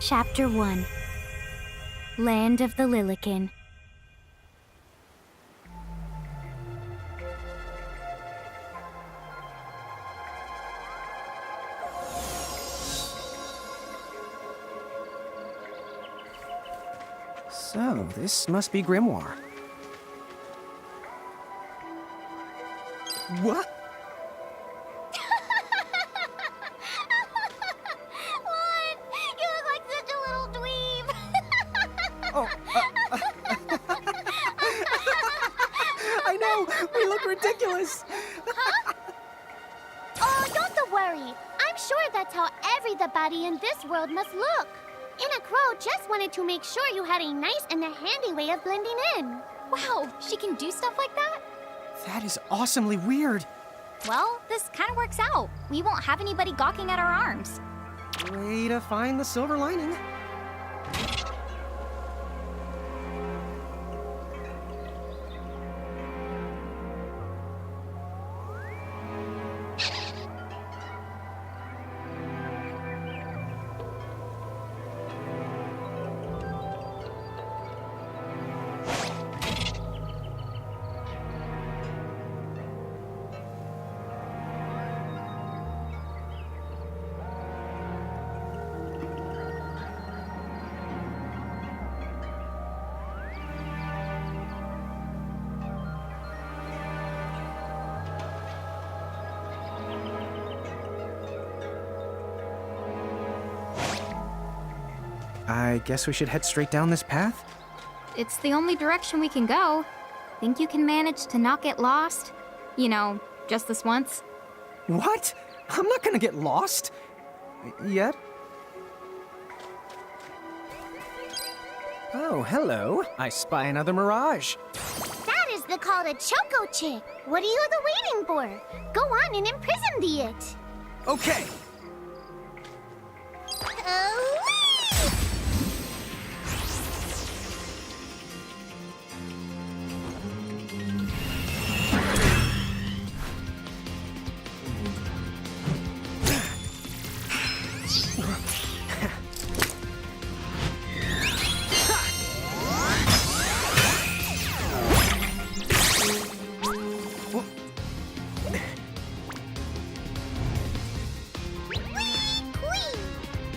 Chapter 1 Land of the Lilikin. So, this must be Grimoire. What? What? You look like such a little dweeb. Oh, I know! We look ridiculous! Oh, don't worry. I'm sure that's how everybody in this world must look. Inna Crow just wanted to make sure you had a nice and a handy way of blending in. Wow, she can do stuff like that? That is awesomely weird. Well, this kind of works out. We won't have anybody gawking at our arms. Way to find the silver lining. I guess we should head straight down this path? It's the only direction we can go. Think you can manage to not get lost? You know, just this once? What? I'm not gonna get lost. Yet? Oh, hello. I spy another mirage. That is the call to Choco Chick. What are you waiting for? Go on and imprison the it. Okay.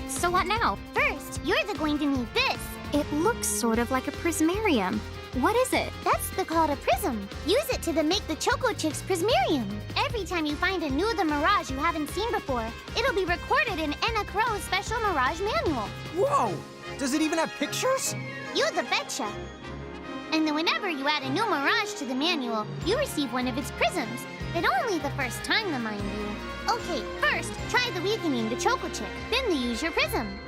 So what now? First, you're going to need this. It looks sort of like a prismarium. What is it? That's the call to Prism. Use it to make the Choco Chick's Prismarium. Every time you find a new the Mirage you haven't seen before, it'll be recorded in Enna Crow's special Mirage manual. Whoa! Does it even have pictures? You the betcha. And then whenever you add a new Mirage to the manual, you receive one of its prisms. But only the first time, mind you. Okay, first, try the weakening the Choco Chick, then use your prism.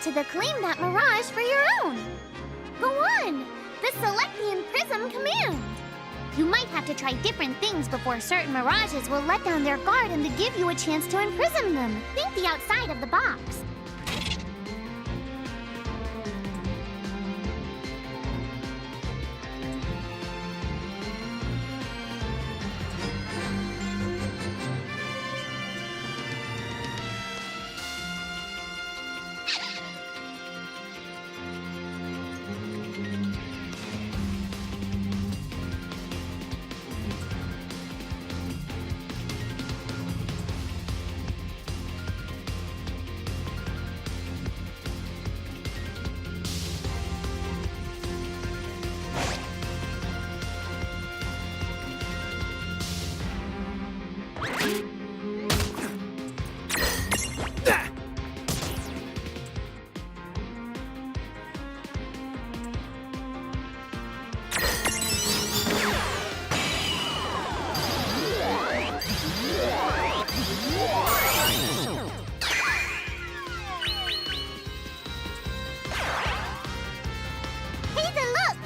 to claim that mirage for your own. Go on! The Select the Prism command! You might have to try different things before certain mirages will let down their guard and to give you a chance to imprison them. Think the outside of the box.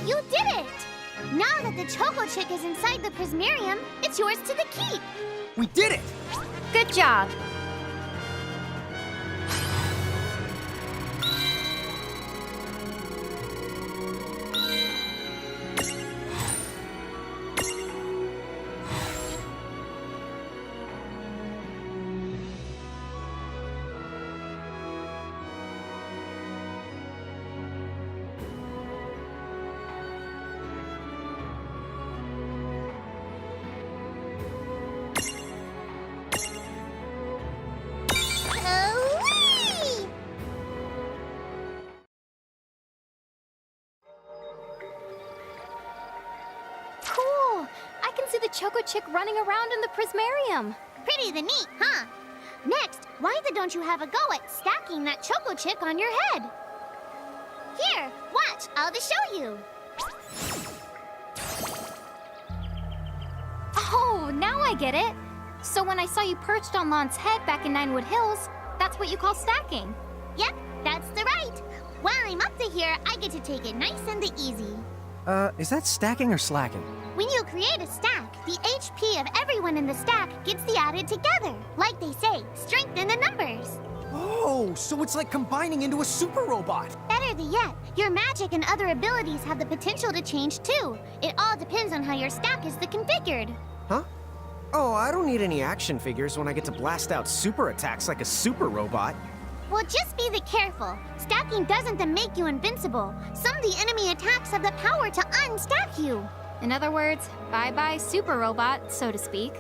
You did it! Now that the Choco Chick is inside the Prismarium, it's yours to the keep. We did it! Good job. Hooray! Cool. I can see the Choco Chick running around in the Prismarium. Pretty the neat, huh? Next, why don't you have a go at stacking that Choco Chick on your head? Here, watch, I'll just show you. Oh, now I get it. So when I saw you perched on Lon's head back in Ninewood Hills, that's what you call stacking. Yep, that's the right. While I'm up to here, I get to take it nice and easy. Is that stacking or slacking? When you create a stack, the HP of everyone in the stack gets the added together. Like they say, strength in the numbers. Oh, so it's like combining into a super robot. Better than yet, your magic and other abilities have the potential to change too. It all depends on how your stack is configured. Huh? Oh, I don't need any action figures when I get to blast out super attacks like a super robot. Well, just be careful. Stacking doesn't make you invincible. Some of the enemy attacks have the power to unstack you. In other words, bye-bye super robot, so to speak.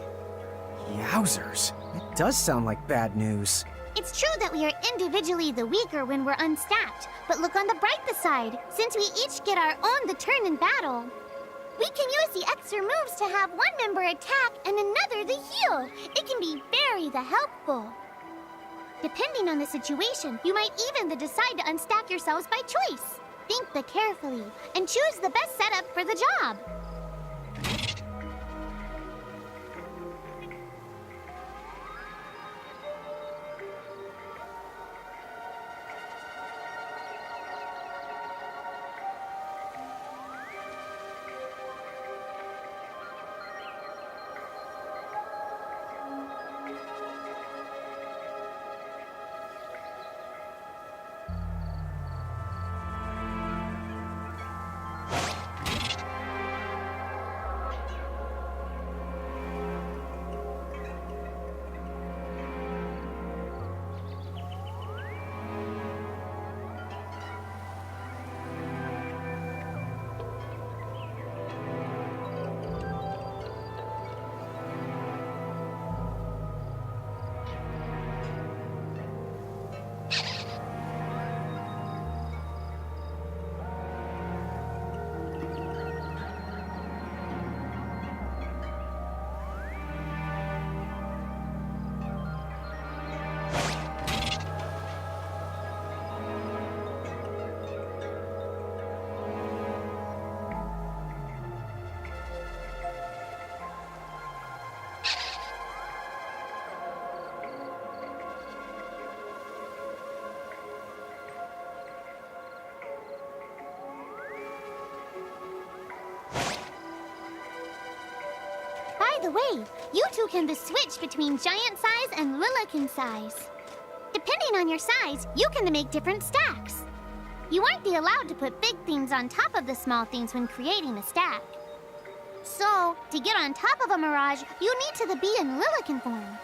Yowzers. It does sound like bad news. It's true that we are individually the weaker when we're unstacked, but look on the brighter side. Since we each get our own turn in battle, we can use the extra moves to have one member attack and another heal. It can be very helpful. Depending on the situation, you might even decide to unstack yourselves by choice. Think carefully and choose the best setup for the job. the way, you two can switch between giant size and Lilikin size. Depending on your size, you can make different stacks. You aren't allowed to put big things on top of the small things when creating a stack. So, to get on top of a mirage, you need to be in Lilikin form.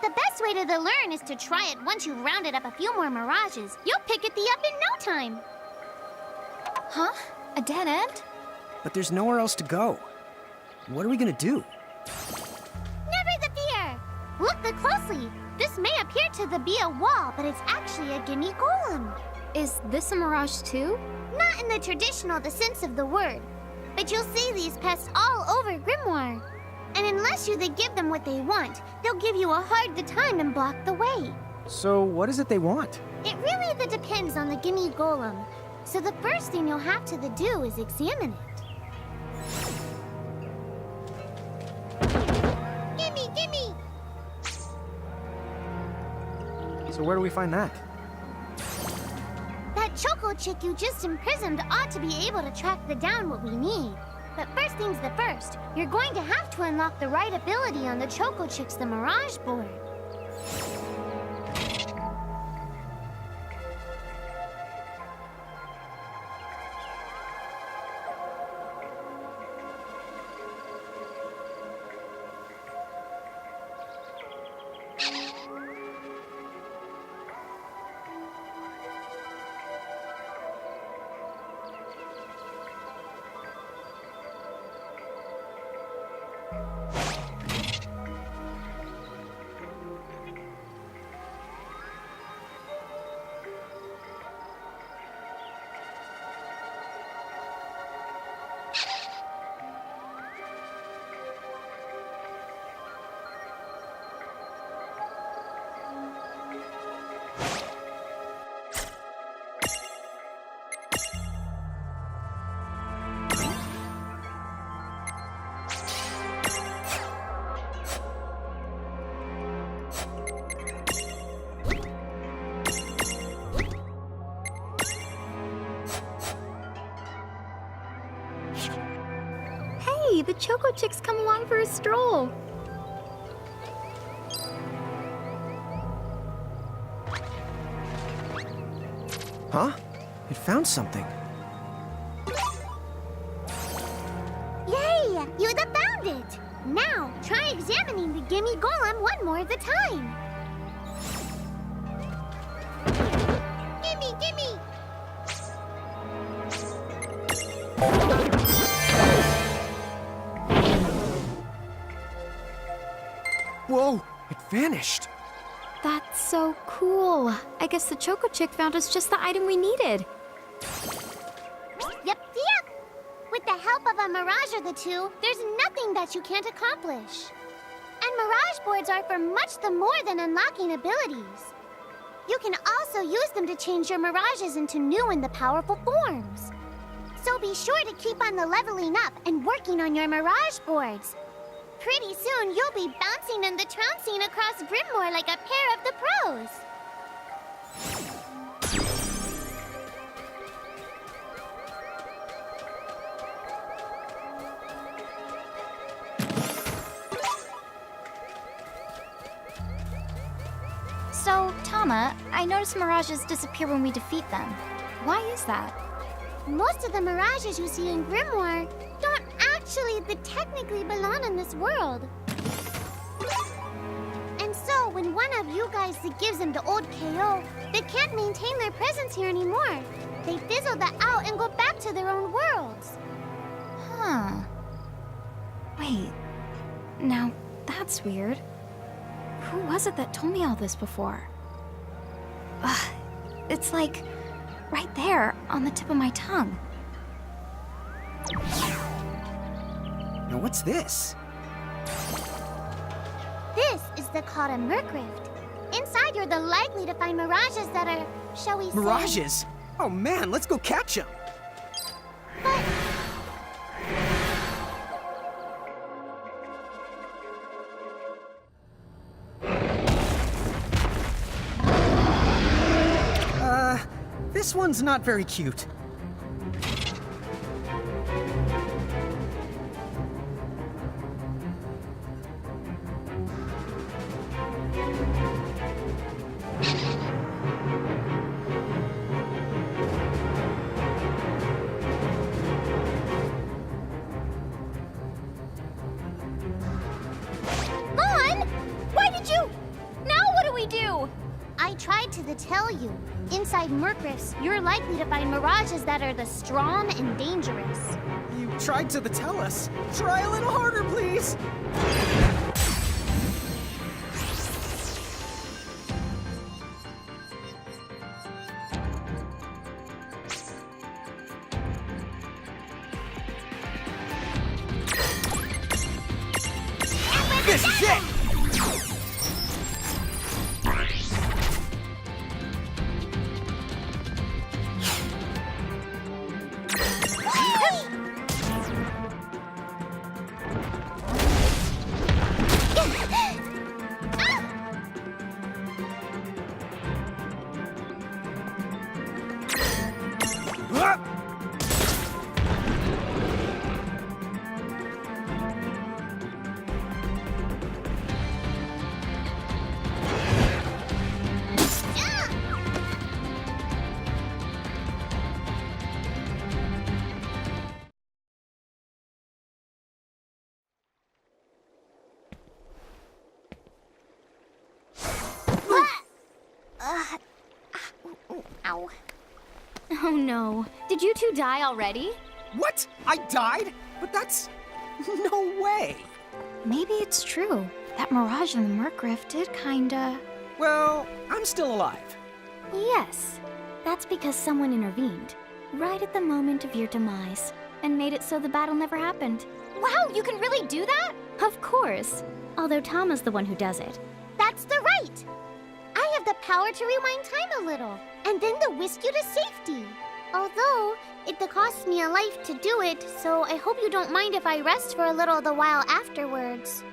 The best way to learn is to try it once you've rounded up a few more mirages. You'll pick it up in no time. Huh? A dead end? But there's nowhere else to go. What are we gonna do? Never the fear! Look closely. This may appear to be a wall, but it's actually a gimme golem. Is this a mirage too? Not in the traditional sense of the word, but you'll see these pests all over Grimoire. And unless you give them what they want, they'll give you a hard time and block the way. So what is it they want? It really depends on the gimme golem. So the first thing you'll have to do is examine it. Gimme! So where do we find that? That Choco Chick you just imprisoned ought to be able to track down what we need. But first things first, you're going to have to unlock the right ability on the Choco Chick's Mirage board. Hey, the Choco Chick's come along for a stroll. Huh? It found something. Yay! You found it! Now, try examining the gimme golem one more time. Gimme! Whoa! It vanished! That's so cool. I guess the Choco Chick found us just the item we needed. Yep. With the help of a mirage or two, there's nothing that you can't accomplish. And mirage boards are for much more than unlocking abilities. You can also use them to change your mirages into new and powerful forms. So be sure to keep on leveling up and working on your mirage boards. Pretty soon, you'll be bouncing and trouncing across Grimoire like a pair of the pros. So, Tama, I noticed mirages disappear when we defeat them. Why is that? Most of the mirages you see in Grimoire don't actually technically belong in this world. And so, when one of you guys gives them the old KO, they can't maintain their presence here anymore. They fizzle out and go back to their own worlds. Huh. Wait. Now, that's weird. Who was it that told me all this before? Ugh. It's like right there on the tip of my tongue. Now what's this? This is called a Merc Rift. Inside, you're likely to find mirages that are, shall we say... Mirages? Oh man, let's go catch them! But... This one's not very cute. to tell you. Inside Murkrifts, you're likely to find mirages that are the strong and dangerous. You tried to tell us. Try a little harder, please. This is it! Ow. Oh no. Did you two die already? What? I died? But that's... no way. Maybe it's true. That mirage in the Murkrift did kinda... Well, I'm still alive. Yes. That's because someone intervened. Right at the moment of your demise. And made it so the battle never happened. Wow, you can really do that? Of course. Although Tama's the one who does it. That's the right! I have the power to rewind time a little, and then to whisk you to safety. Although, it costs me a life to do it, so I hope you don't mind if I rest for a little the while afterwards.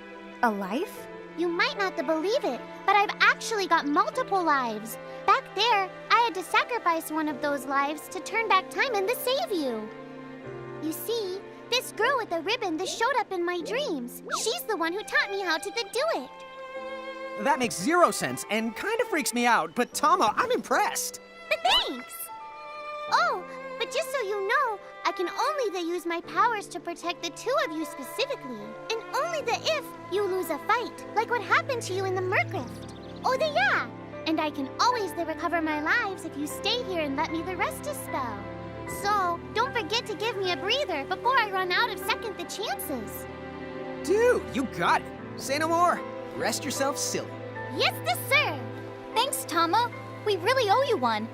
A life? You might not believe it, but I've actually got multiple lives. Back there, I had to sacrifice one of those lives to turn back time and to save you. You see, this girl with the ribbon that showed up in my dreams, she's the one who taught me how to do it. That makes 0 sense and kind of freaks me out, but Tama, I'm impressed. Thanks! Oh, but just so you know, I can only use my powers to protect the two of you specifically. And only if you lose a fight, like what happened to you in the Murkrift. Oh, yeah! And I can always recover my lives if you stay here and let me rest a spell. So, don't forget to give me a breather before I run out of second the chances. Dude, you got it. Say no more. Rest yourself silly. Yes, sir! Thanks, Tama. We really owe you one.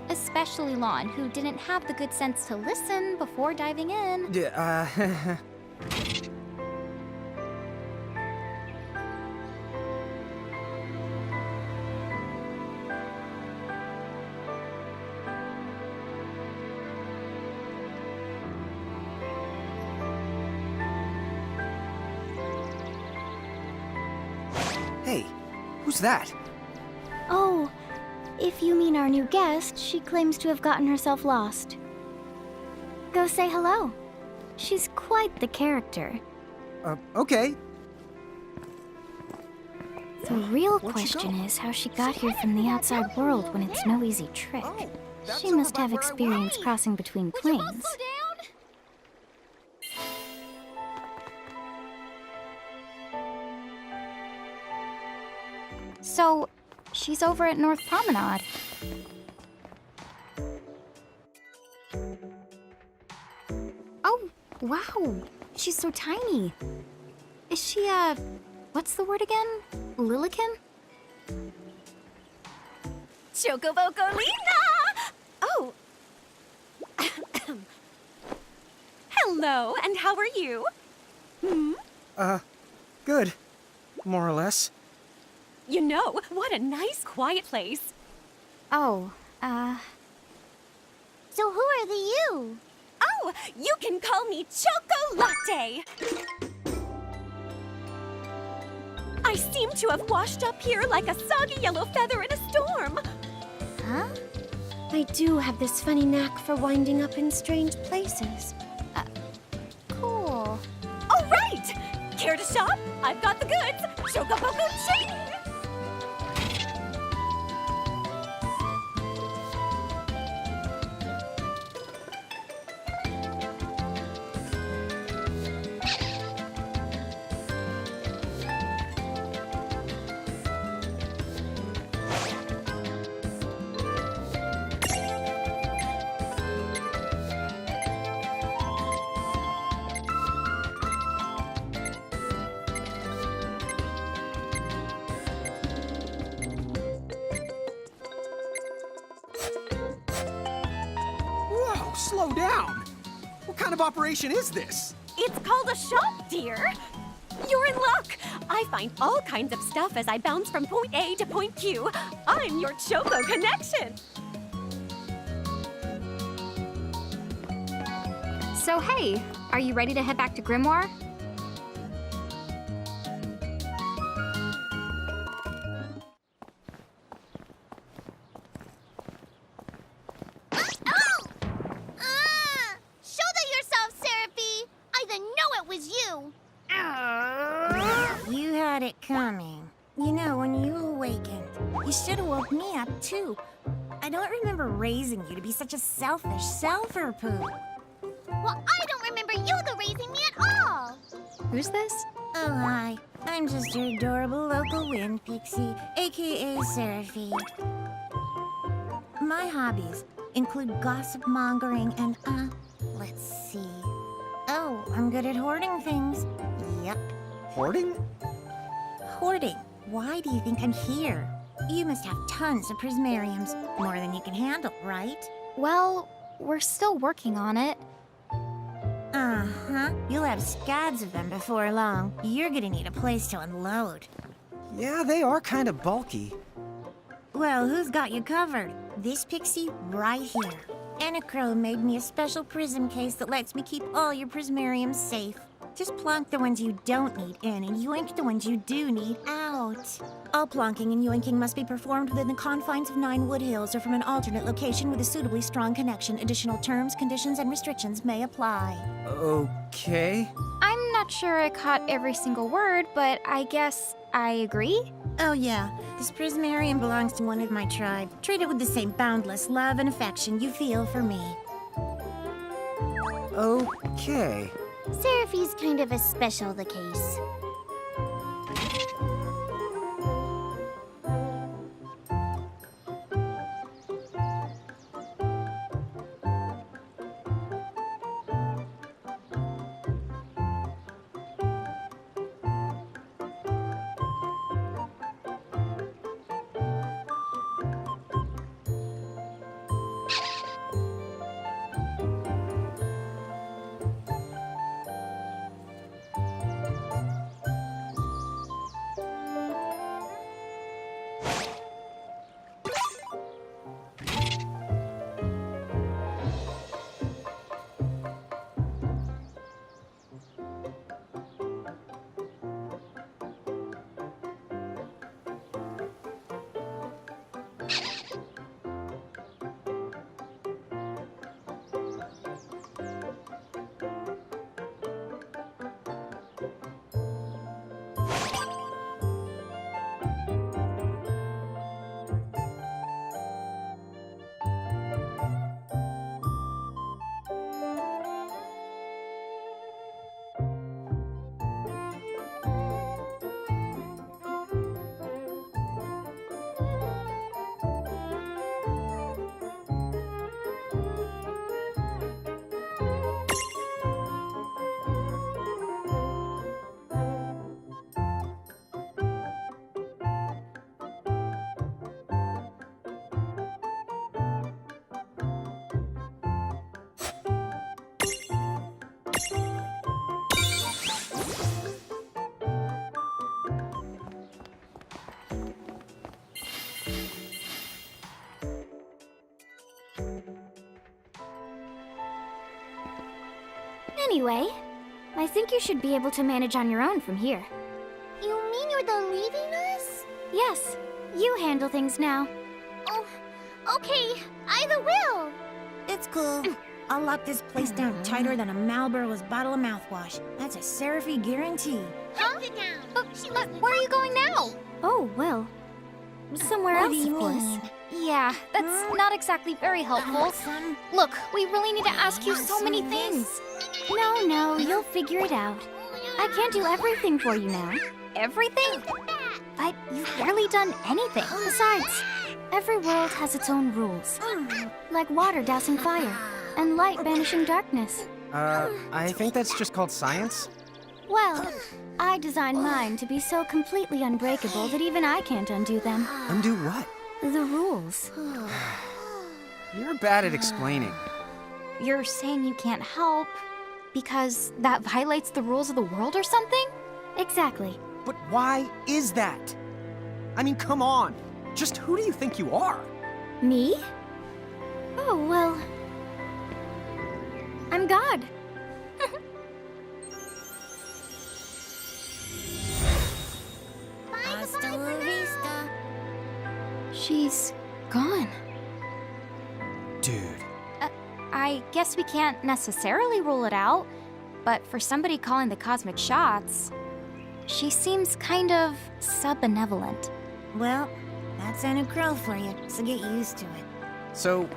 Especially Lon, who didn't have the good sense to listen before diving in. Hey, who's that? Oh, if you mean our new guest, she claims to have gotten herself lost. Go say hello. She's quite the character. Okay. The real Where'd she question go? is how she got here from the outside world when it's no easy trick. Oh, that's She over must by have where I experience was. crossing between planes. So, she's over at North Promenade. Oh, wow. She's so tiny. Is she, what's the word again? Lilikin? Chocobocolina! Oh. Hello, and how are you? Good. More or less. You know, what a nice, quiet place. Oh, So who are the you? Oh, you can call me Chocolate. I seem to have washed up here like a soggy yellow feather in a storm. huh? I do have this funny knack for winding up in strange places. Cool. All right! Care to shop? I've got the goods. Chocoboco ching! slow down! What kind of operation is this? It's called a shop, dear. You're in luck. I find all kinds of stuff as I bounce from point A to point Q. I'm your Choco connection. So hey, are you ready to head back to Grimoire? Oh! Shoulder yourself, Seraphie! I didn't know it was you! You had it coming. You know, when you awakened, you should have woke me up, too. I don't remember raising you to be such a selfish selfer, Pooh. Well, I don't remember you raising me at all! Who's this? Oh, hi. I'm just your adorable local wind pixie, aka Seraphie. My hobbies include gossip mongering and, let's see. Oh, I'm good at hoarding things. Yep. Hoarding? Hoarding. Why do you think I'm here? You must have tons of prismariums. More than you can handle, right? Well, we're still working on it. Uh-huh. You'll have scads of them before long. You're gonna need a place to unload. Yeah, they are kind of bulky. Well, who's got you covered? This pixie right here. Anacro made me a special prism case that lets me keep all your prismariums safe. Just plonk the ones you don't need in and yoink the ones you do need out. All plonking and yoinking must be performed within the confines of 9 Wood Hills or from an alternate location with a suitably strong connection. Additional terms, conditions, and restrictions may apply. Okay. I'm not sure I caught every single word, but I guess I agree. Oh yeah, this prismarium belongs to one of my tribe. Treat it with the same boundless love and affection you feel for me. Okay. Seraphie's kind of a special the case. Anyway, I think you should be able to manage on your own from here. You mean you're done leaving us? Yes, you handle things now. Oh, okay. Either will. It's cool. I'll lock this place down tighter than a Marlboro's bottle of mouthwash. That's a Seraphie guarantee. Huh? Where are you going now? Oh, well, somewhere What else, do you of course. mean? Yeah, that's not exactly very helpful. Some... Look, we really need to ask you so many things. No, you'll figure it out. I can't do everything for you now. Everything? But you've barely done anything. Besides, every world has its own rules. Like water dousing fire, and light banishing darkness. I think that's just called science. Well, I designed mine to be so completely unbreakable that even I can't undo them. Undo what? The rules. You're bad at explaining. you're saying you can't help because that violates the rules of the world or something? Exactly. But why is that? I mean, come on. Just who do you think you are? Me? Oh, well. I'm God. Hasta la vista. She's gone. Dude. I guess we can't necessarily rule it out, but for somebody calling the cosmic shots, she seems kind of sub-benevolent. Well, that's Anna Crow for you, so get used to it. So,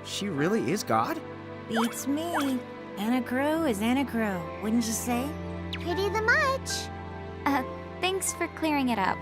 she really is God? Beats me. Anna Crow is Anna Crow, wouldn't you say? Pretty the much. Thanks for clearing it up.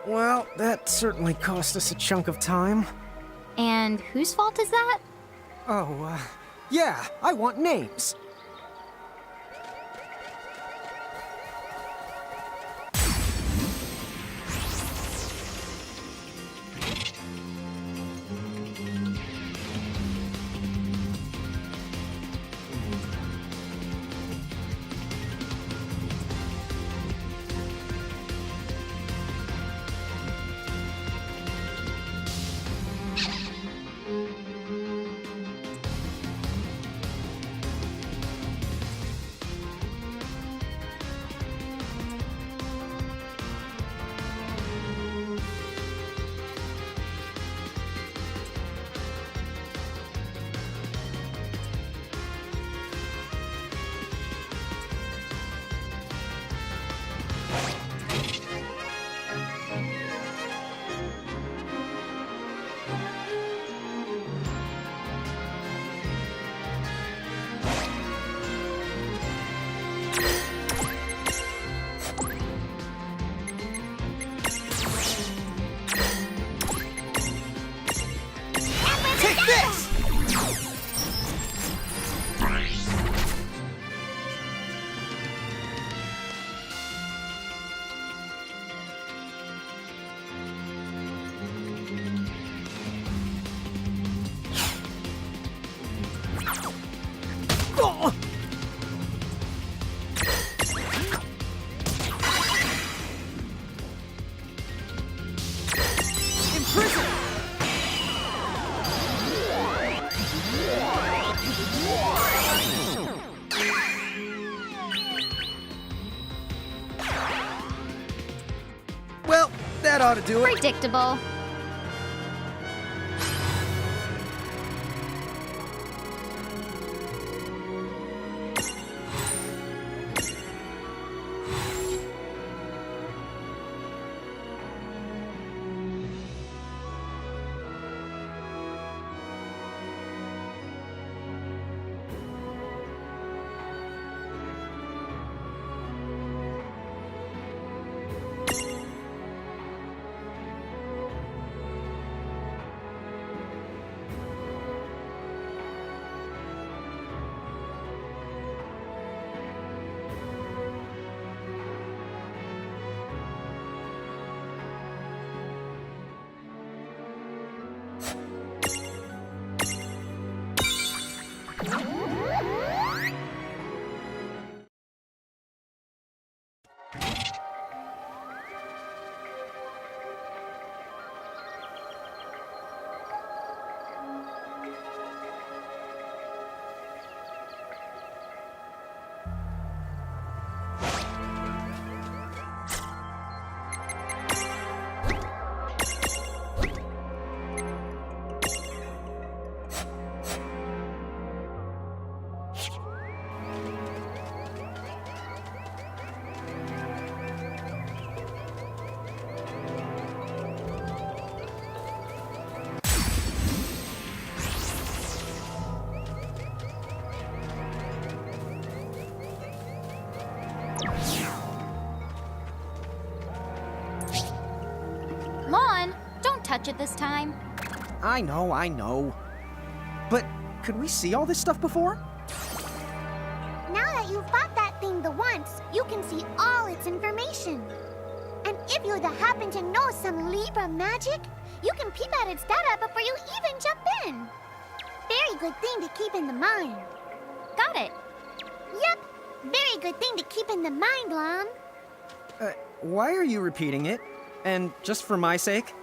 Well, that certainly cost us a chunk of time. And whose fault is that? Oh, yeah, I want names. Well, that ought to do it. Predictable. Lon, don't touch it this time. I know. But could we see all this stuff before? Now that you've fought that thing the once, you can see all its information. And if you happen to know some Libra magic, you can peep at its data before you even jump in. Very good thing to keep in the mind. Got it. Yep, very good thing to keep in the mind, Lon. Why are you repeating it? And just for my sake?